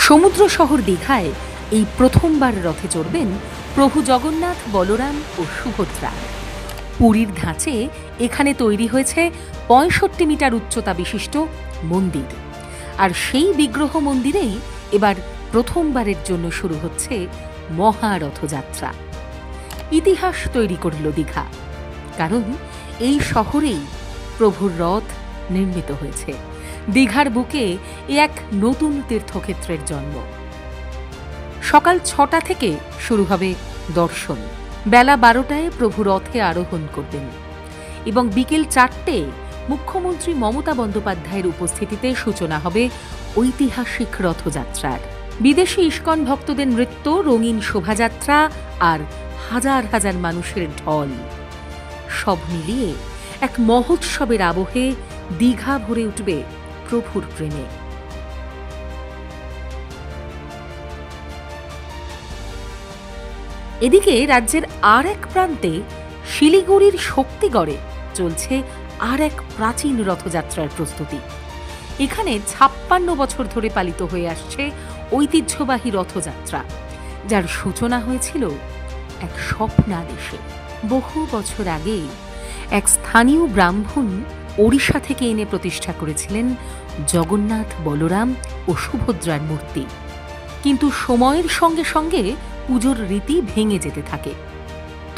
সমুদ্র শহর দীঘায় এই প্রথমবার রথে চড়বেন প্রভু জগন্নাথ, বলরাম ও সুভদ্রা। পুরীর ধাঁচে এখানে তৈরি হয়েছে ৬৫ মিটার উচ্চতা বিশিষ্ট মন্দির, আর সেই বিগ্রহ মন্দিরেই এবার প্রথমবারের জন্য শুরু হচ্ছে মহারথযাত্রা। ইতিহাস তৈরি করল দীঘা, কারণ এই শহরেই প্রভুর রথ নির্মিত হয়েছে। দীঘার বুকে এক নতুন তীর্থক্ষেত্রের জন্ম। সকাল ৬টা থেকে শুরু হবে দর্শন। বেলা ১২টায় প্রভু রথে আরোহণ করবেন এবং বিকেল ৪টে মুখ্যমন্ত্রী মমতা বন্দ্যোপাধ্যায়ের উপস্থিতিতে সূচনা হবে ঐতিহাসিক রথযাত্রার। বিদেশি ইস্কন ভক্তদের নৃত্য, রঙিন শোভাযাত্রা আর হাজার হাজার মানুষের ঢল, সব মিলিয়ে এক মহোৎসবের আবহে দীঘা ভরে উঠবে প্রভুর প্রেমে। এদিকে রাজ্যের আর এক প্রান্তে শিলিগুড়ির শক্তিগড়ে চলছে আর এক প্রাচীন রথযাত্রার প্রস্তুতি। এখানে ৫৬ বছর ধরে পালিত হয়ে আসছে ঐতিহ্যবাহী রথযাত্রা, যার সূচনা হয়েছিল এক স্বপ্নাদেশে। বহু বছর আগে এক স্থানীয় ব্রাহ্মণ ওড়িশা থেকে এনে প্রতিষ্ঠা করেছিলেন জগন্নাথ, বলরাম ও সুভদ্রার মূর্তি। কিন্তু সময়ের সঙ্গে সঙ্গে পুজোর রীতি ভেঙে যেতে থাকে।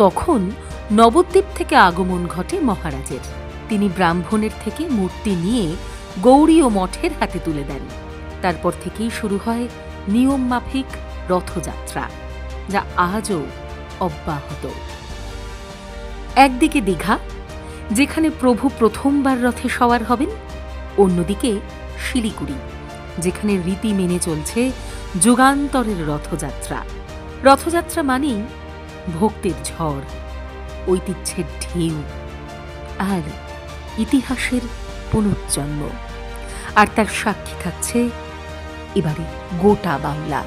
তখন নবদ্বীপ থেকে আগমন ঘটে মহারাজের। তিনি ব্রাহ্মণের থেকে মূর্তি নিয়ে গৌড়ীয় মঠের হাতে তুলে দেন। তারপর থেকেই শুরু হয় নিয়ম মাফিক রথযাত্রা, যা আজও অব্যাহত। একদিকে দীঘা, যেখানে প্রভু প্রথমবার রথে সওয়ার হবেন, অন্যদিকে শিলিগুড়ি, যেখানে রীতি মেনে চলছে যুগান্তরের রথযাত্রা। রথযাত্রা মানেই ভক্তির ঝড়, ঐতিহ্যের ঢেউ আর ইতিহাসের পুনর্জন্ম। আর তার সাক্ষী থাকছে এবারে গোটা বাংলা।